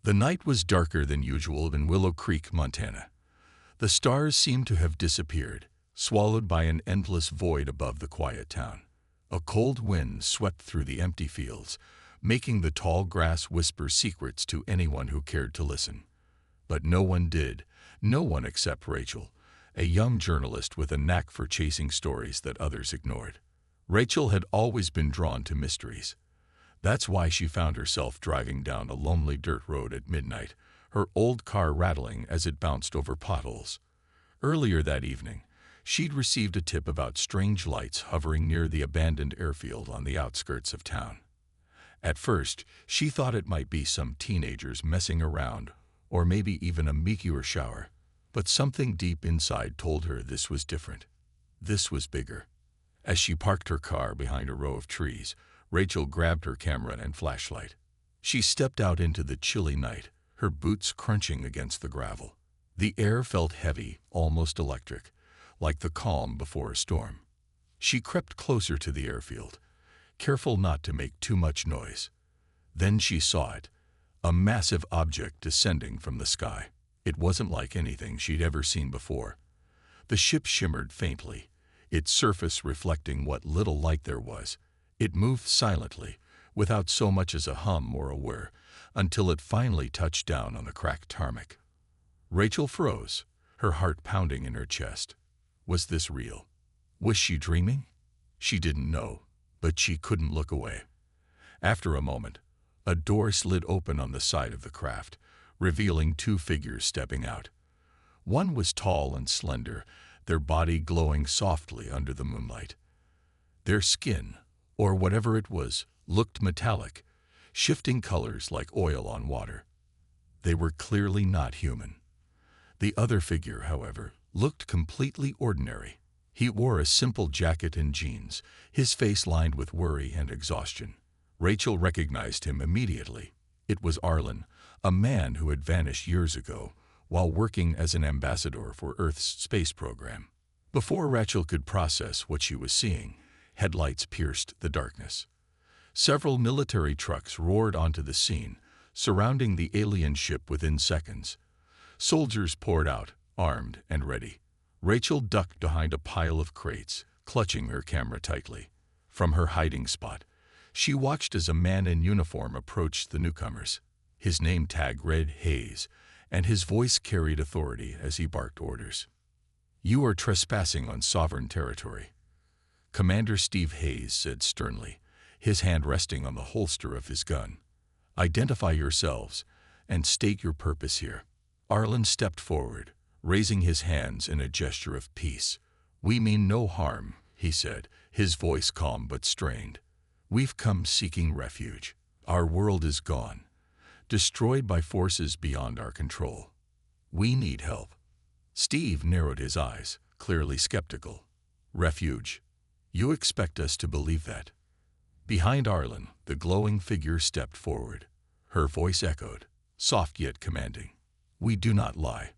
The night was darker than usual in Willow Creek, Montana. The stars seemed to have disappeared, swallowed by an endless void above the quiet town. A cold wind swept through the empty fields, making the tall grass whisper secrets to anyone who cared to listen. But no one did, no one except Rachel, a young journalist with a knack for chasing stories that others ignored. Rachel had always been drawn to mysteries. That's why she found herself driving down a lonely dirt road at midnight, her old car rattling as it bounced over potholes. Earlier that evening, she'd received a tip about strange lights hovering near the abandoned airfield on the outskirts of town. At first, she thought it might be some teenagers messing around, or maybe even a meteor shower, but something deep inside told her this was different. This was bigger. As she parked her car behind a row of trees, Rachel grabbed her camera and flashlight. She stepped out into the chilly night, her boots crunching against the gravel. The air felt heavy, almost electric, like the calm before a storm. She crept closer to the airfield, careful not to make too much noise. Then she saw it, a massive object descending from the sky. It wasn't like anything she'd ever seen before. The ship shimmered faintly, its surface reflecting what little light there was. It moved silently, without so much as a hum or a whir, until it finally touched down on the cracked tarmac. Rachel froze, her heart pounding in her chest. Was this real? Was she dreaming? She didn't know, but she couldn't look away. After a moment, a door slid open on the side of the craft, revealing two figures stepping out. One was tall and slender, their body glowing softly under the moonlight. Their skin, or whatever it was, looked metallic, shifting colors like oil on water. They were clearly not human. The other figure, however, looked completely ordinary. He wore a simple jacket and jeans, his face lined with worry and exhaustion. Rachel recognized him immediately. It was Arlen, a man who had vanished years ago while working as an ambassador for Earth's space program. Before Rachel could process what she was seeing, headlights pierced the darkness. Several military trucks roared onto the scene, surrounding the alien ship within seconds. Soldiers poured out, armed and ready. Rachel ducked behind a pile of crates, clutching her camera tightly. From her hiding spot, she watched as a man in uniform approached the newcomers. His name tag read Hayes, and his voice carried authority as he barked orders. "You are trespassing on sovereign territory," Commander Steve Hayes said sternly, his hand resting on the holster of his gun. "Identify yourselves and state your purpose here." Arlen stepped forward, raising his hands in a gesture of peace. "We mean no harm," he said, his voice calm but strained. "We've come seeking refuge. Our world is gone, destroyed by forces beyond our control. We need help." Steve narrowed his eyes, clearly skeptical. "Refuge? You expect us to believe that?" Behind Arlen, the glowing figure stepped forward. Her voice echoed, soft yet commanding. "We do not lie.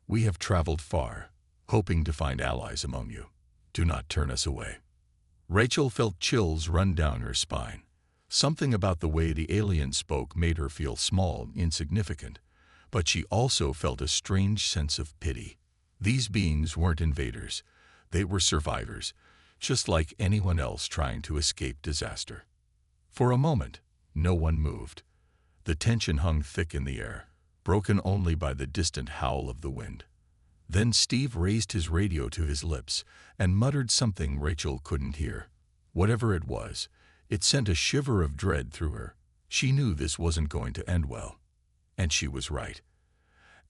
We have traveled far, hoping to find allies among you. Do not turn us away." Rachel felt chills run down her spine. Something about the way the alien spoke made her feel small, insignificant, but she also felt a strange sense of pity. These beings weren't invaders. They were survivors, just like anyone else trying to escape disaster. For a moment, no one moved. The tension hung thick in the air, broken only by the distant howl of the wind. Then Steve raised his radio to his lips and muttered something Rachel couldn't hear. Whatever it was, it sent a shiver of dread through her. She knew this wasn't going to end well. And she was right.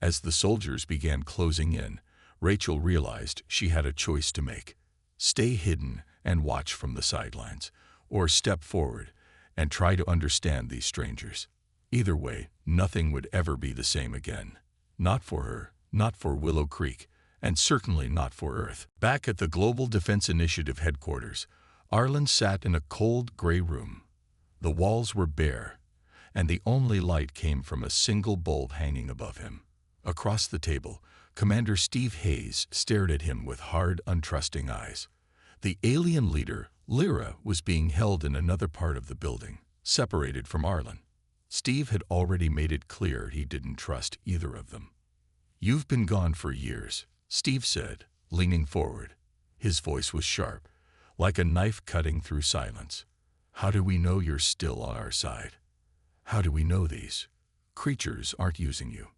As the soldiers began closing in, Rachel realized she had a choice to make. Stay hidden and watch from the sidelines, or step forward and try to understand these strangers. Either way, nothing would ever be the same again. Not for her, not for Willow Creek, and certainly not for Earth. Back at the Global Defense Initiative headquarters, Arlen sat in a cold, gray room. The walls were bare, and the only light came from a single bulb hanging above him. Across the table, Commander Steve Hayes stared at him with hard, untrusting eyes. The alien leader, Lyra, was being held in another part of the building, separated from Arlen. Steve had already made it clear he didn't trust either of them. "You've been gone for years," Steve said, leaning forward. His voice was sharp, like a knife cutting through silence. "How do we know you're still on our side? How do we know these creatures aren't using you?"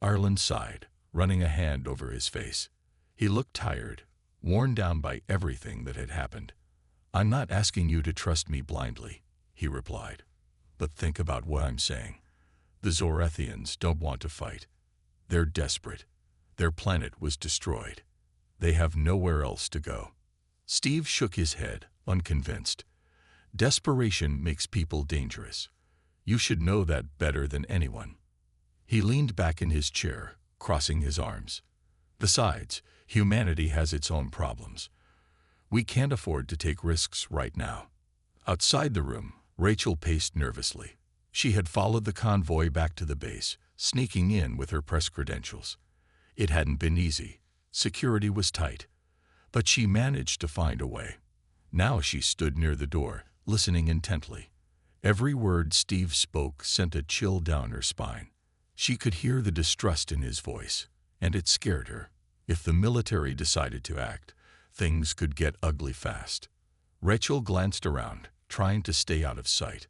Arlen sighed, running a hand over his face. He looked tired, worn down by everything that had happened. "I'm not asking you to trust me blindly," he replied. "But think about what I'm saying. The Zorathians don't want to fight. They're desperate. Their planet was destroyed. They have nowhere else to go." Steve shook his head, unconvinced. "Desperation makes people dangerous. You should know that better than anyone." He leaned back in his chair, crossing his arms. "Besides, humanity has its own problems. We can't afford to take risks right now." Outside the room, Rachel paced nervously. She had followed the convoy back to the base, sneaking in with her press credentials. It hadn't been easy. Security was tight. But she managed to find a way. Now she stood near the door, listening intently. Every word Steve spoke sent a chill down her spine. She could hear the distrust in his voice, and it scared her. If the military decided to act, things could get ugly fast. Rachel glanced around, trying to stay out of sight.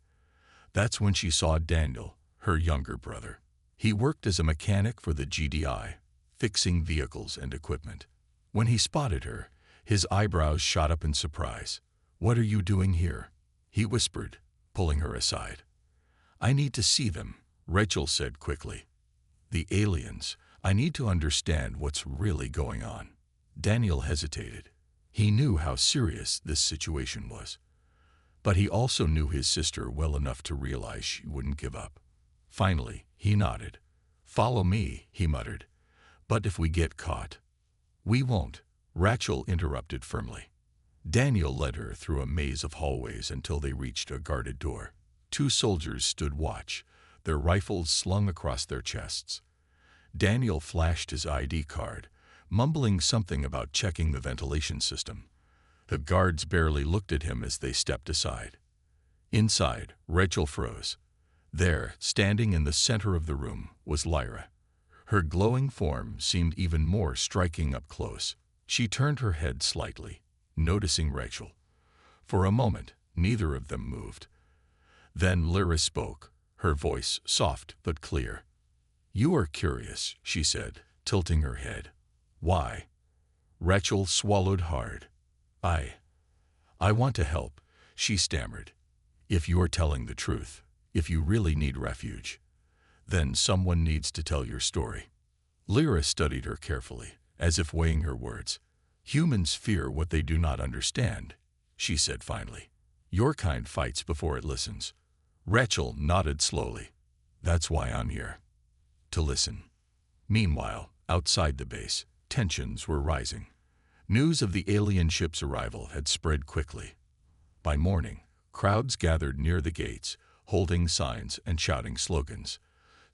That's when she saw Daniel, her younger brother. He worked as a mechanic for the GDI, fixing vehicles and equipment. When he spotted her, his eyebrows shot up in surprise. "What are you doing here?" he whispered, pulling her aside. "I need to see them," Rachel said quickly. "The aliens. I need to understand what's really going on." Daniel hesitated. He knew how serious this situation was. But he also knew his sister well enough to realize she wouldn't give up. Finally, he nodded. "Follow me," he muttered. "But if we get caught—" "We won't," Rachel interrupted firmly. Daniel led her through a maze of hallways until they reached a guarded door. 2 soldiers stood watch, their rifles slung across their chests. Daniel flashed his ID card, mumbling something about checking the ventilation system. The guards barely looked at him as they stepped aside. Inside, Rachel froze. There, standing in the center of the room, was Lyra. Her glowing form seemed even more striking up close. She turned her head slightly, noticing Rachel. For a moment, neither of them moved. Then Lyra spoke, her voice soft but clear. "You are curious," she said, tilting her head. "Why?" Rachel swallowed hard. I want to help," she stammered. "If you're telling the truth, if you really need refuge, then someone needs to tell your story." Lyra studied her carefully, as if weighing her words. "Humans fear what they do not understand," she said finally. "Your kind fights before it listens." Rachel nodded slowly. "That's why I'm here. To listen." Meanwhile, outside the base, tensions were rising. News of the alien ship's arrival had spread quickly. By morning, crowds gathered near the gates, holding signs and shouting slogans.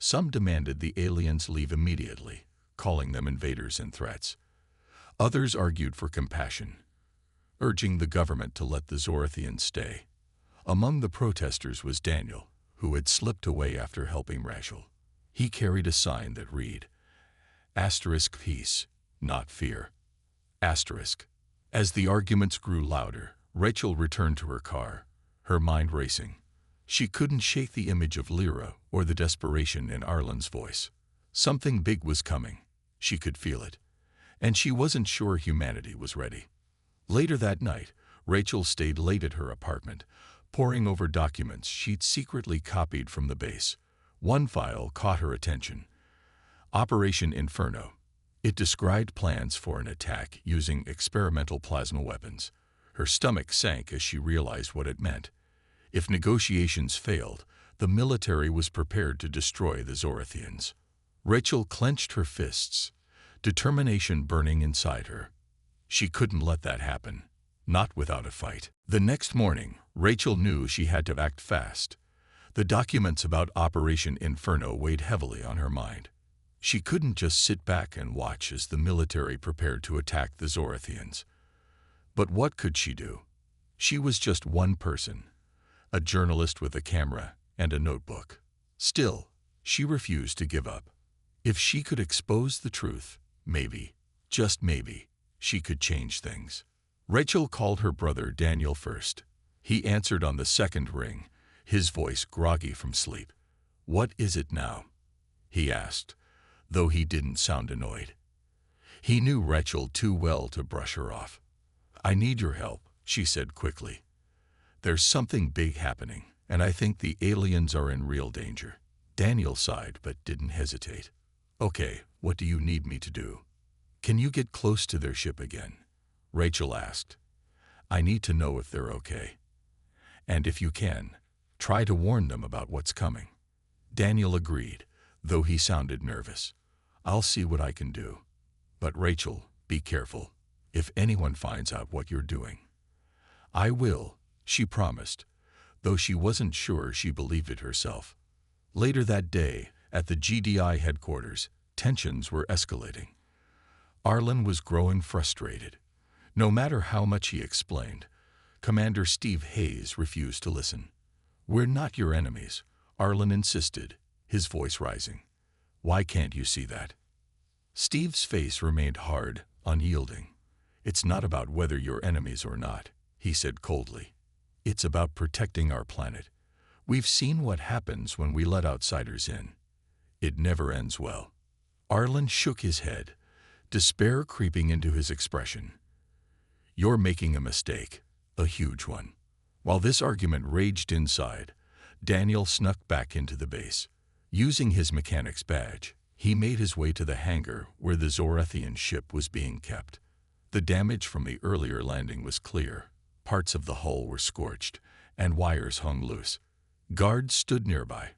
Some demanded the aliens leave immediately, calling them invaders and threats. Others argued for compassion, urging the government to let the Zorathians stay. Among the protesters was Daniel, who had slipped away after helping Rachel. He carried a sign that read, *Peace, not fear. *. As the arguments grew louder, Rachel returned to her car, her mind racing. She couldn't shake the image of Lyra or the desperation in Arlen's voice. Something big was coming. She could feel it. And she wasn't sure humanity was ready. Later that night, Rachel stayed late at her apartment, poring over documents she'd secretly copied from the base. One file caught her attention. Operation Inferno. It described plans for an attack using experimental plasma weapons. Her stomach sank as she realized what it meant. If negotiations failed, the military was prepared to destroy the Zorathians. Rachel clenched her fists, determination burning inside her. She couldn't let that happen, not without a fight. The next morning, Rachel knew she had to act fast. The documents about Operation Inferno weighed heavily on her mind. She couldn't just sit back and watch as the military prepared to attack the Zorathians. But what could she do? She was just one person, a journalist with a camera and a notebook. Still, she refused to give up. If she could expose the truth, maybe, just maybe, she could change things. Rachel called her brother Daniel first. He answered on the second ring, his voice groggy from sleep. "What is it now?" he asked, though he didn't sound annoyed. He knew Rachel too well to brush her off. "I need your help," she said quickly. "There's something big happening, and I think the aliens are in real danger." Daniel sighed but didn't hesitate. "Okay, what do you need me to do?" "Can you get close to their ship again?" Rachel asked. "I need to know if they're okay. And if you can, try to warn them about what's coming." Daniel agreed, though he sounded nervous. "I'll see what I can do. But Rachel, be careful, if anyone finds out what you're doing." "I will," she promised, though she wasn't sure she believed it herself. Later that day, at the GDI headquarters, tensions were escalating. Arlen was growing frustrated. No matter how much he explained, Commander Steve Hayes refused to listen. "We're not your enemies," Arlen insisted, his voice rising. "Why can't you see that?" Steve's face remained hard, unyielding. "It's not about whether you're enemies or not," he said coldly. "It's about protecting our planet. We've seen what happens when we let outsiders in. It never ends well." Arlen shook his head, despair creeping into his expression. "You're making a mistake, a huge one." While this argument raged inside, Daniel snuck back into the base. Using his mechanic's badge, he made his way to the hangar where the Zorathian ship was being kept. The damage from the earlier landing was clear. Parts of the hull were scorched, and wires hung loose. Guards stood nearby,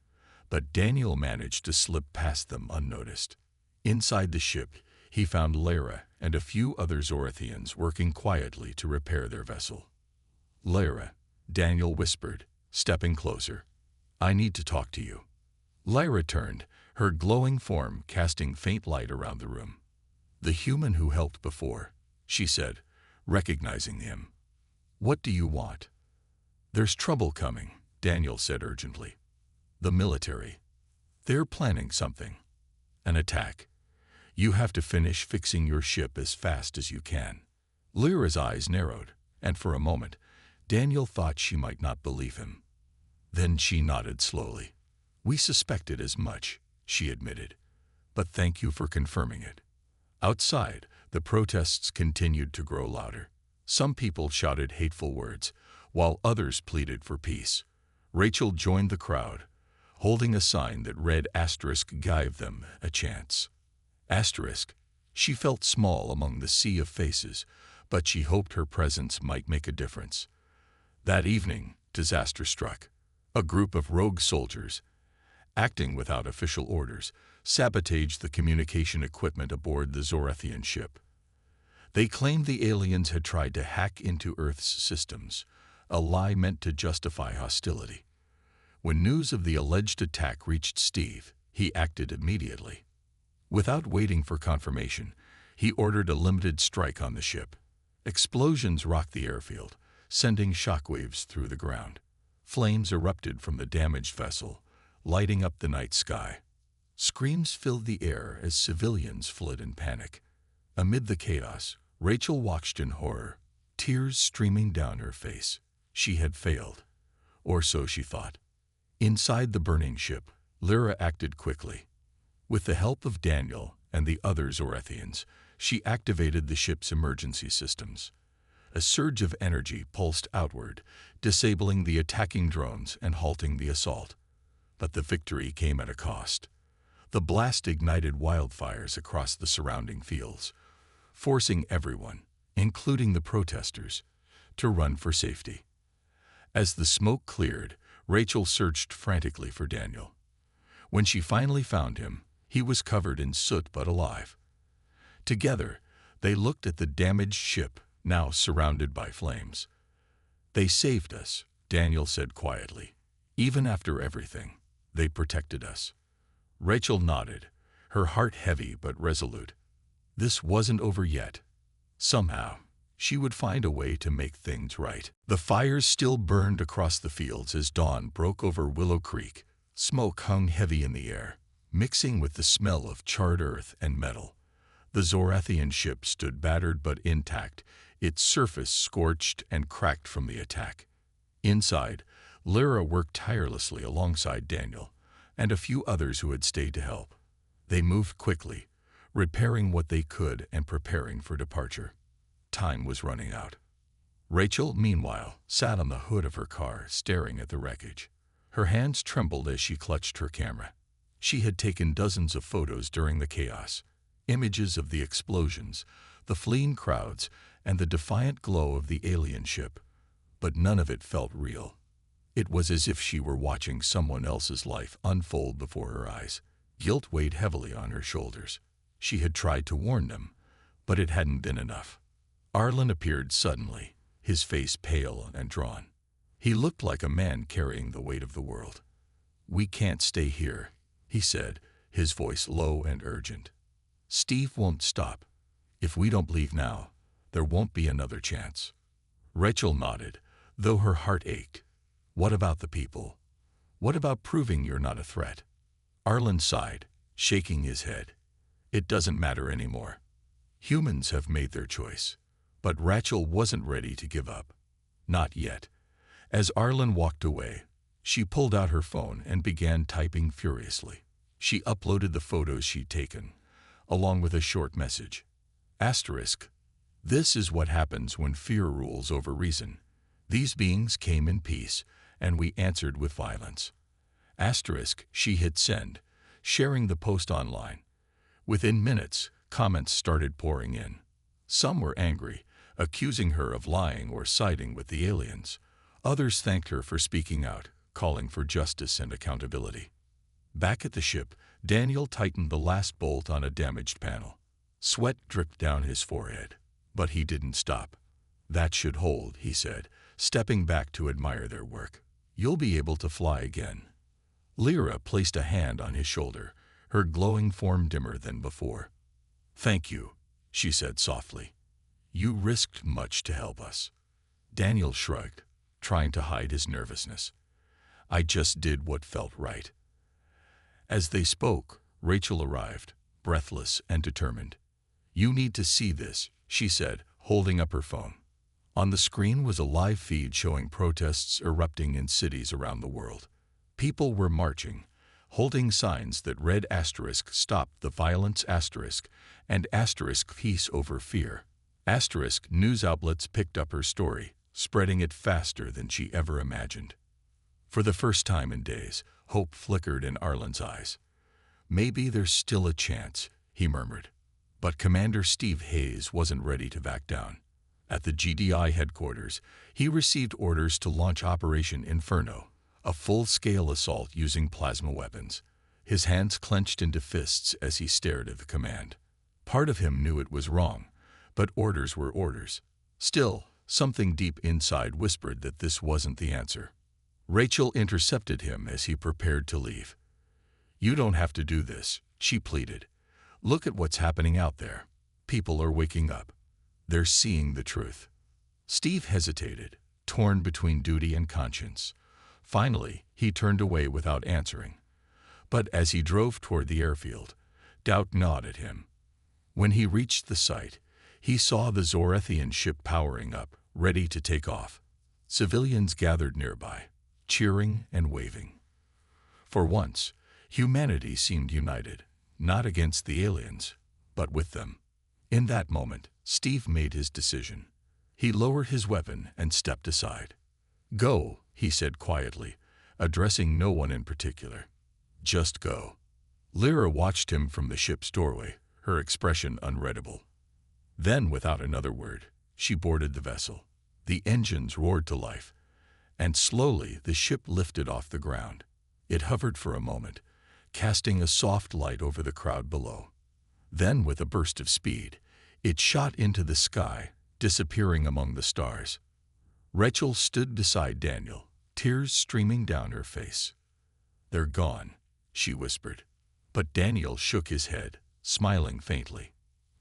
but Daniel managed to slip past them unnoticed. Inside the ship, he found Lyra and a few other Zorathians working quietly to repair their vessel. "Lyra," Daniel whispered, stepping closer. "I need to talk to you." Lyra turned, her glowing form casting faint light around the room. "The human who helped before," she said, recognizing him. "What do you want?" "There's trouble coming," Daniel said urgently. "The military. They're planning something. An attack. You have to finish fixing your ship as fast as you can." Lyra's eyes narrowed, and for a moment, Daniel thought she might not believe him. Then she nodded slowly. "We suspected as much," she admitted. "But thank you for confirming it." Outside, the protests continued to grow louder. Some people shouted hateful words, while others pleaded for peace. Rachel joined the crowd, holding a sign that read *Give them a chance. She felt small among the sea of faces, but she hoped her presence might make a difference. That evening, disaster struck. A group of rogue soldiers, acting without official orders, sabotaged the communication equipment aboard the Zorathian ship. They claimed the aliens had tried to hack into Earth's systems, a lie meant to justify hostility. When news of the alleged attack reached Steve, he acted immediately. Without waiting for confirmation, he ordered a limited strike on the ship. Explosions rocked the airfield, sending shockwaves through the ground. Flames erupted from the damaged vessel, lighting up the night sky. Screams filled the air as civilians fled in panic. Amid the chaos, Rachel watched in horror, tears streaming down her face. She had failed, or so she thought. Inside the burning ship, Lyra acted quickly. With the help of Daniel and the other Zorathians, she activated the ship's emergency systems. A surge of energy pulsed outward, disabling the attacking drones and halting the assault. But the victory came at a cost. The blast ignited wildfires across the surrounding fields, forcing everyone, including the protesters, to run for safety. As the smoke cleared, Rachel searched frantically for Daniel. When she finally found him, he was covered in soot but alive. Together, they looked at the damaged ship, now surrounded by flames. "They saved us," Daniel said quietly. "Even after everything, they protected us." Rachel nodded, her heart heavy but resolute. This wasn't over yet. Somehow, she would find a way to make things right. The fires still burned across the fields as dawn broke over Willow Creek, Smoke hung heavy in the air, mixing with the smell of charred earth and metal. The Zorathian ship stood battered but intact, its surface scorched and cracked from the attack. Inside, Lyra worked tirelessly alongside Daniel and a few others who had stayed to help. They moved quickly, repairing what they could and preparing for departure. Time was running out. Rachel, meanwhile, sat on the hood of her car, staring at the wreckage. Her hands trembled as she clutched her camera. She had taken dozens of photos during the chaos, images of the explosions, the fleeing crowds, and the defiant glow of the alien ship. But none of it felt real. It was as if she were watching someone else's life unfold before her eyes. Guilt weighed heavily on her shoulders. She had tried to warn them, but it hadn't been enough. Arlen appeared suddenly, his face pale and drawn. He looked like a man carrying the weight of the world. "We can't stay here," he said, his voice low and urgent. "Steve won't stop. If we don't leave now, there won't be another chance." Rachel nodded, though her heart ached. "What about the people? What about proving you're not a threat?" Arlen sighed, shaking his head. "It doesn't matter anymore. Humans have made their choice." But Rachel wasn't ready to give up. Not yet. As Arlen walked away, she pulled out her phone and began typing furiously. She uploaded the photos she'd taken, along with a short message. Asterisk. "This is what happens when fear rules over reason. These beings came in peace, and we answered with violence." Asterisk. She hit send, sharing the post online. Within minutes, comments started pouring in. Some were angry, accusing her of lying or siding with the aliens. Others thanked her for speaking out, calling for justice and accountability. Back at the ship, Daniel tightened the last bolt on a damaged panel. Sweat dripped down his forehead, but he didn't stop. "That should hold," he said, stepping back to admire their work. "You'll be able to fly again." Lyra placed a hand on his shoulder, her glowing form dimmer than before. "Thank you," she said softly. "You risked much to help us." Daniel shrugged, trying to hide his nervousness. "I just did what felt right." As they spoke, Rachel arrived, breathless and determined. "You need to see this," she said, holding up her phone. On the screen was a live feed showing protests erupting in cities around the world. People were marching, holding signs that read asterisk "Stop the Violence" asterisk and asterisk "Peace over Fear." Asterisk news outlets picked up her story, spreading it faster than she ever imagined. For the first time in days, hope flickered in Arlen's eyes. "Maybe there's still a chance," he murmured. But Commander Steve Hayes wasn't ready to back down. At the GDI headquarters, he received orders to launch Operation Inferno, a full-scale assault using plasma weapons. His hands clenched into fists as he stared at the command. Part of him knew it was wrong, but orders were orders. Still, something deep inside whispered that this wasn't the answer. Rachel intercepted him as he prepared to leave. "You don't have to do this," she pleaded. "Look at what's happening out there. People are waking up. They're seeing the truth." Steve hesitated, torn between duty and conscience. Finally, he turned away without answering. But as he drove toward the airfield, doubt gnawed at him. When he reached the site, he saw the Zorathian ship powering up, ready to take off. Civilians gathered nearby, cheering and waving. For once, humanity seemed united, not against the aliens, but with them. In that moment, Steve made his decision. He lowered his weapon and stepped aside. "Go," he said quietly, addressing no one in particular. "Just go." Lyra watched him from the ship's doorway, her expression unreadable. Then, without another word, she boarded the vessel. The engines roared to life, and slowly the ship lifted off the ground. It hovered for a moment, casting a soft light over the crowd below. Then, with a burst of speed, it shot into the sky, disappearing among the stars. Rachel stood beside Daniel, tears streaming down her face. "They're gone," she whispered. But Daniel shook his head, smiling faintly.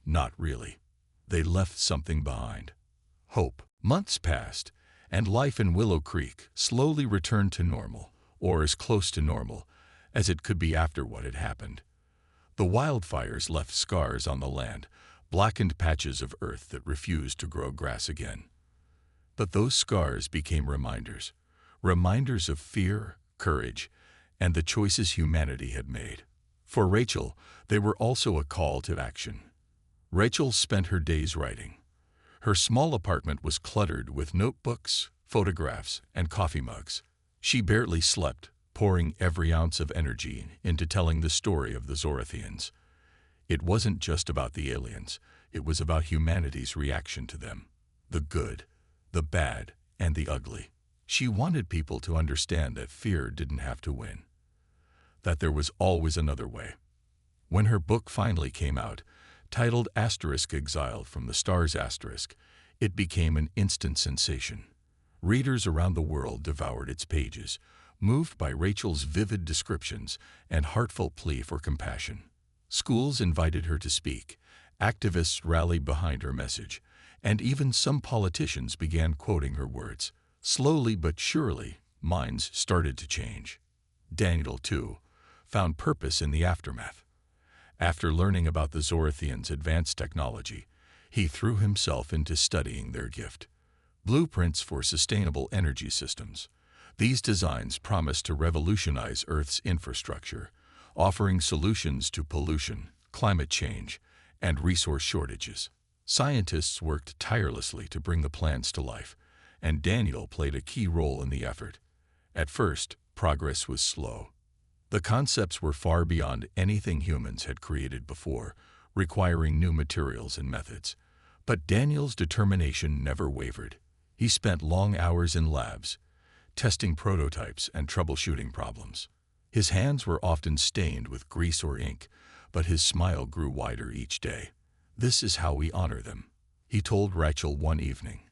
"Not really. They left something behind. Hope." Months passed, and life in Willow Creek slowly returned to normal, or as close to normal, as it could be after what had happened. The wildfires left scars on the land, blackened patches of earth that refused to grow grass again. But those scars became reminders, reminders of fear, courage, and the choices humanity had made. For Rachel, they were also a call to action. Rachel spent her days writing. Her small apartment was cluttered with notebooks, photographs, and coffee mugs. She barely slept, pouring every ounce of energy into telling the story of the Zorathians. It wasn't just about the aliens, it was about humanity's reaction to them. The good, the bad, and the ugly. She wanted people to understand that fear didn't have to win, that there was always another way. When her book finally came out, titled *Exiled from the Stars*, it became an instant sensation. Readers around the world devoured its pages, moved by Rachel's vivid descriptions and heartfelt plea for compassion. Schools invited her to speak, activists rallied behind her message, and even some politicians began quoting her words. Slowly but surely, minds started to change. Daniel, too, found purpose in the aftermath. After learning about the Zorathians' advanced technology, he threw himself into studying their gift. Blueprints for sustainable energy systems. These designs promised to revolutionize Earth's infrastructure, offering solutions to pollution, climate change, and resource shortages. Scientists worked tirelessly to bring the plans to life, and Daniel played a key role in the effort. At first, progress was slow. The concepts were far beyond anything humans had created before, requiring new materials and methods. But Daniel's determination never wavered. He spent long hours in labs, testing prototypes and troubleshooting problems. His hands were often stained with grease or ink, but his smile grew wider each day. "This is how we honor them," he told Rachel one evening,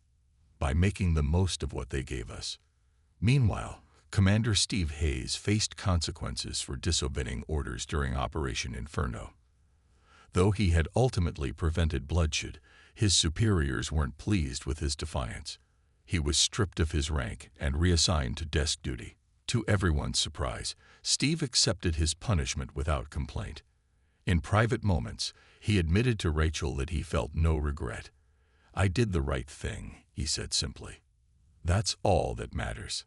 "by making the most of what they gave us." Meanwhile, Commander Steve Hayes faced consequences for disobeying orders during Operation Inferno. Though he had ultimately prevented bloodshed, his superiors weren't pleased with his defiance. He was stripped of his rank and reassigned to desk duty. To everyone's surprise, Steve accepted his punishment without complaint. In private moments, he admitted to Rachel that he felt no regret. "I did the right thing," he said simply. "That's all that matters."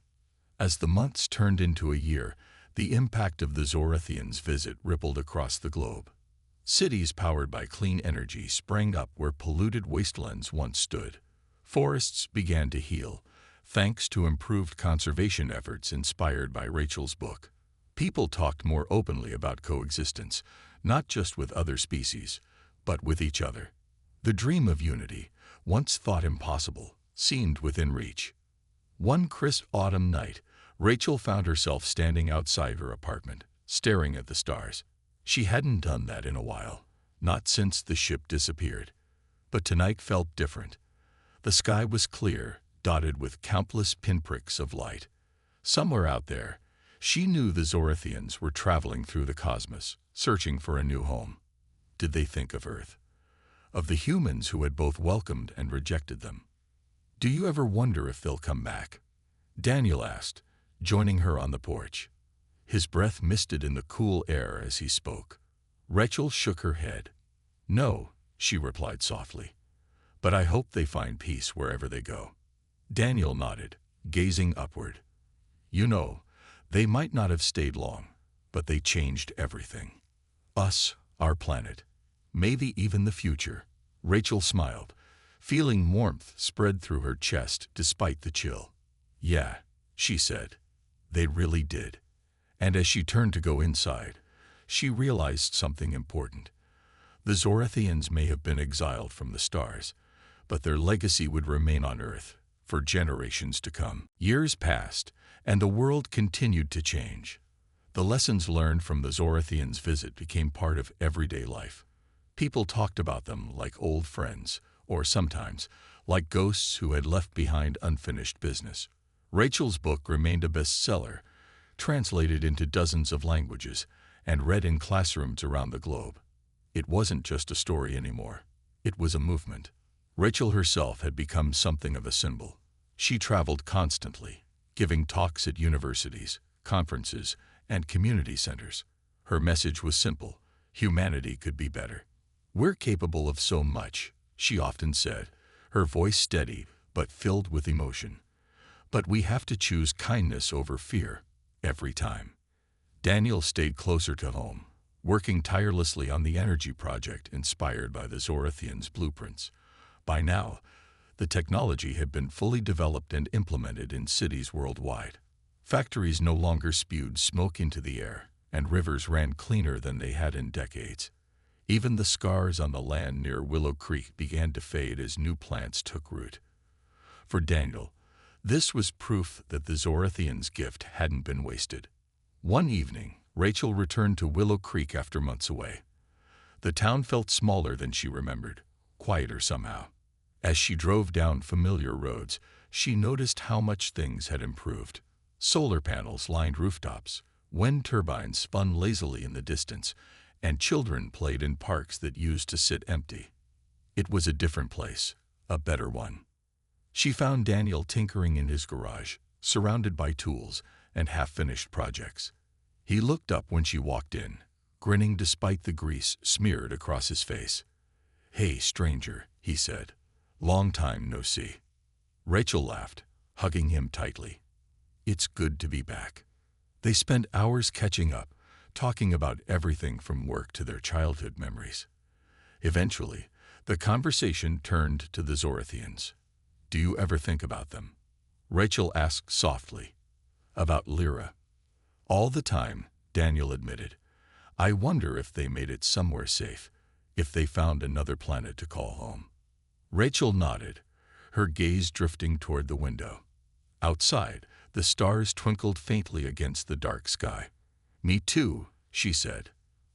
As the months turned into a year, the impact of the Zorathians' visit rippled across the globe. Cities powered by clean energy sprang up where polluted wastelands once stood. Forests began to heal, thanks to improved conservation efforts inspired by Rachel's book. People talked more openly about coexistence, not just with other species, but with each other. The dream of unity, once thought impossible, seemed within reach. One crisp autumn night, Rachel found herself standing outside her apartment, staring at the stars. She hadn't done that in a while, not since the ship disappeared. But tonight felt different. The sky was clear, dotted with countless pinpricks of light. Somewhere out there, she knew the Zorathians were traveling through the cosmos, searching for a new home. Did they think of Earth? Of the humans who had both welcomed and rejected them? "Do you ever wonder if they'll come back?" Daniel asked, joining her on the porch. His breath misted in the cool air as he spoke. Rachel shook her head. "No," she replied softly, "but I hope they find peace wherever they go." Daniel nodded, gazing upward. "You know, they might not have stayed long, but they changed everything. Us, our planet, maybe even the future." Rachel smiled, feeling warmth spread through her chest despite the chill. "Yeah," she said, "they really did." And as she turned to go inside, she realized something important. The Zorathians may have been exiled from the stars, but their legacy would remain on Earth for generations to come. Years passed, and the world continued to change. The lessons learned from the Zorathians' visit became part of everyday life. People talked about them like old friends, or sometimes like ghosts who had left behind unfinished business. Rachel's book remained a bestseller, translated into dozens of languages, and read in classrooms around the globe. It wasn't just a story anymore. It was a movement. Rachel herself had become something of a symbol. She traveled constantly, giving talks at universities, conferences, and community centers. Her message was simple: humanity could be better. "We're capable of so much," she often said, her voice steady but filled with emotion. "But we have to choose kindness over fear, every time." Daniel stayed closer to home, working tirelessly on the energy project inspired by the Zorathians' blueprints. By now, the technology had been fully developed and implemented in cities worldwide. Factories no longer spewed smoke into the air, and rivers ran cleaner than they had in decades. Even the scars on the land near Willow Creek began to fade as new plants took root. For Daniel, this was proof that the Zorathians' gift hadn't been wasted. One evening, Rachel returned to Willow Creek after months away. The town felt smaller than she remembered, quieter somehow. As she drove down familiar roads, she noticed how much things had improved. Solar panels lined rooftops, wind turbines spun lazily in the distance, and children played in parks that used to sit empty. It was a different place, a better one. She found Daniel tinkering in his garage, surrounded by tools and half-finished projects. He looked up when she walked in, grinning despite the grease smeared across his face. "Hey, stranger," he said. "Long time no see." Rachel laughed, hugging him tightly. "It's good to be back." They spent hours catching up, talking about everything from work to their childhood memories. Eventually, the conversation turned to the Zorathians. "Do you ever think about them?" Rachel asked softly. "About Lyra?" "All the time," Daniel admitted. "I wonder if they made it somewhere safe, if they found another planet to call home." Rachel nodded, her gaze drifting toward the window. Outside, the stars twinkled faintly against the dark sky. "Me too," she said.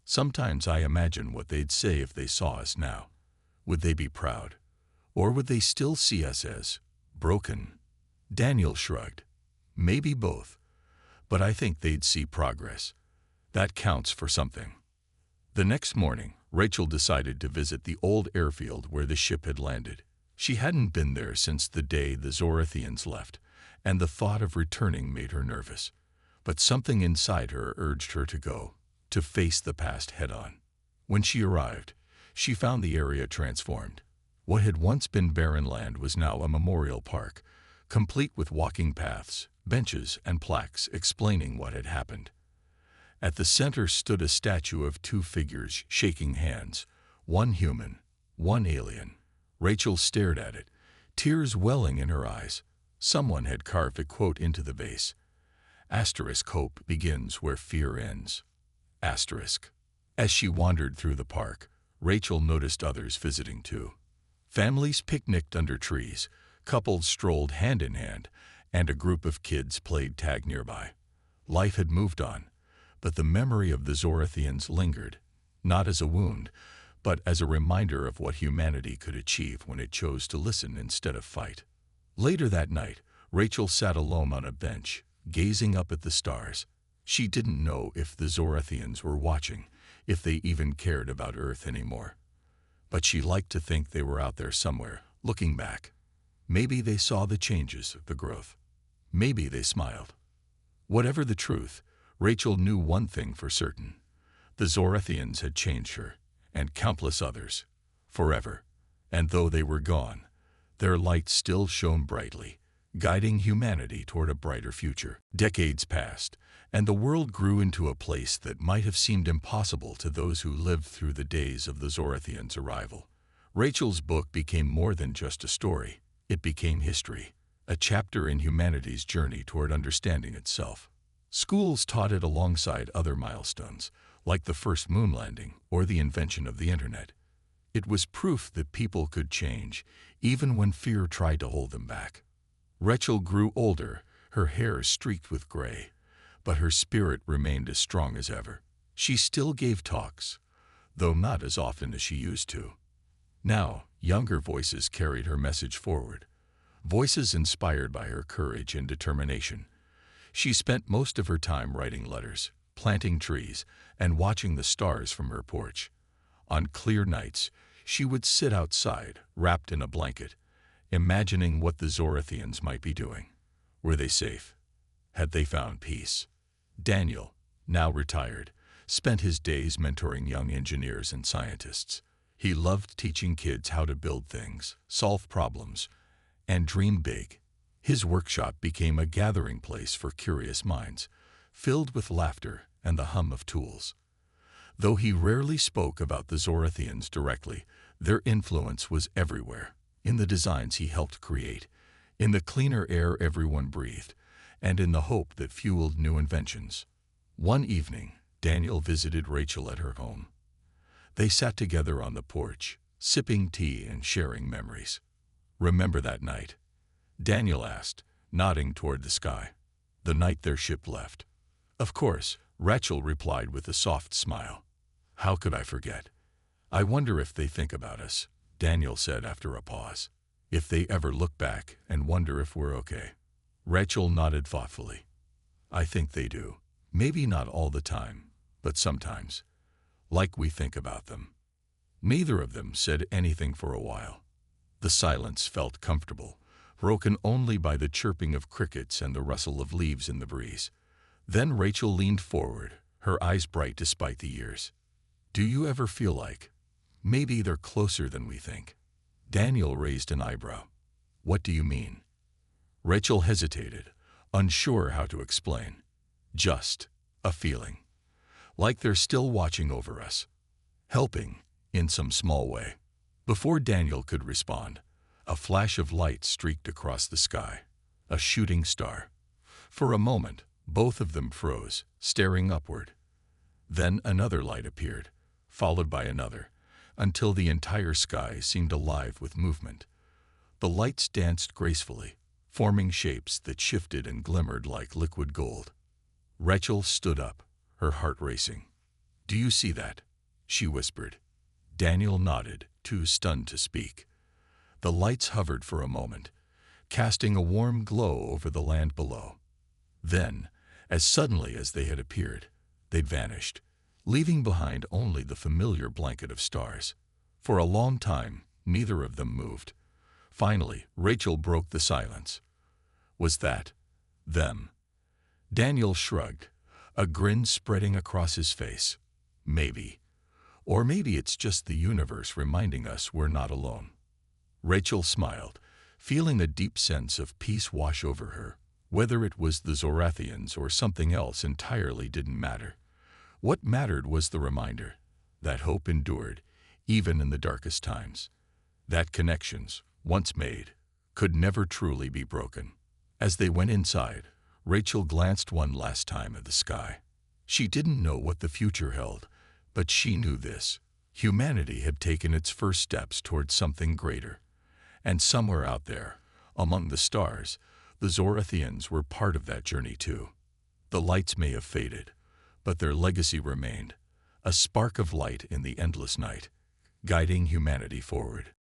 "Sometimes I imagine what they'd say if they saw us now. Would they be proud? Or would they still see us as broken?" Daniel shrugged. "Maybe both. But I think they'd see progress. That counts for something." The next morning, Rachel decided to visit the old airfield where the ship had landed. She hadn't been there since the day the Zorathians left, and the thought of returning made her nervous. But something inside her urged her to go, to face the past head-on. When she arrived, she found the area transformed. What had once been barren land was now a memorial park, complete with walking paths, benches, and plaques explaining what had happened. At the center stood a statue of two figures shaking hands, one human, one alien. Rachel stared at it, tears welling in her eyes. Someone had carved a quote into the base. Asterisk, "Hope begins where fear ends." Asterisk. As she wandered through the park, Rachel noticed others visiting too. Families picnicked under trees, couples strolled hand in hand, and a group of kids played tag nearby. Life had moved on, but the memory of the Zorathians lingered, not as a wound, but as a reminder of what humanity could achieve when it chose to listen instead of fight. Later that night, Rachel sat alone on a bench, gazing up at the stars. She didn't know if the Zorathians were watching, if they even cared about Earth anymore. But she liked to think they were out there somewhere, looking back. Maybe they saw the changes, the growth. Maybe they smiled. Whatever the truth, Rachel knew one thing for certain. The Zorathians had changed her, and countless others, forever. And though they were gone, their light still shone brightly, guiding humanity toward a brighter future. Decades passed, and the world grew into a place that might have seemed impossible to those who lived through the days of the Zorathians' arrival. Rachel's book became more than just a story. It became history, a chapter in humanity's journey toward understanding itself. Schools taught it alongside other milestones, like the first moon landing or the invention of the internet. It was proof that people could change, even when fear tried to hold them back. Rachel grew older, her hair streaked with gray, but her spirit remained as strong as ever. She still gave talks, though not as often as she used to. Now, younger voices carried her message forward, voices inspired by her courage and determination. She spent most of her time writing letters, planting trees, and watching the stars from her porch. On clear nights, she would sit outside, wrapped in a blanket, imagining what the Zorathians might be doing. Were they safe? Had they found peace? Daniel, now retired, spent his days mentoring young engineers and scientists. He loved teaching kids how to build things, solve problems, and dream big. His workshop became a gathering place for curious minds, filled with laughter and the hum of tools. Though he rarely spoke about the Zorathians directly, their influence was everywhere, in the designs he helped create, in the cleaner air everyone breathed, and in the hope that fueled new inventions. One evening, Daniel visited Rachel at her home. They sat together on the porch, sipping tea and sharing memories. "Remember that night?" Daniel asked, nodding toward the sky. "The night their ship left." "Of course," Rachel replied with a soft smile. "How could I forget? I wonder if they think about us," Daniel said after a pause. "If they ever look back and wonder if we're okay." Rachel nodded thoughtfully. "I think they do. Maybe not all the time, but sometimes. Like we think about them." Neither of them said anything for a while. The silence felt comfortable, broken only by the chirping of crickets and the rustle of leaves in the breeze. Then Rachel leaned forward, her eyes bright despite the years. "Do you ever feel like maybe they're closer than we think?" Daniel raised an eyebrow. "What do you mean?" Rachel hesitated, unsure how to explain. "Just a feeling. Like they're still watching over us. Helping, in some small way." Before Daniel could respond, a flash of light streaked across the sky. A shooting star. For a moment, both of them froze, staring upward. Then another light appeared, followed by another, until the entire sky seemed alive with movement. The lights danced gracefully, forming shapes that shifted and glimmered like liquid gold. Rachel stood up, her heart racing. "Do you see that?" she whispered. Daniel nodded, too stunned to speak. The lights hovered for a moment, casting a warm glow over the land below. Then, as suddenly as they had appeared, they'd vanished, leaving behind only the familiar blanket of stars. For a long time, neither of them moved. Finally, Rachel broke the silence. "Was that them?" Daniel shrugged, a grin spreading across his face. "Maybe. Or maybe it's just the universe reminding us we're not alone." Rachel smiled, feeling a deep sense of peace wash over her. Whether it was the Zorathians or something else entirely didn't matter. What mattered was the reminder that hope endured, even in the darkest times. That connections, once made, could never truly be broken. As they went inside, Rachel glanced one last time at the sky. She didn't know what the future held, but she knew this. Humanity had taken its first steps towards something greater. And somewhere out there, among the stars, the Zorathians were part of that journey too. The lights may have faded, but their legacy remained, a spark of light in the endless night, guiding humanity forward.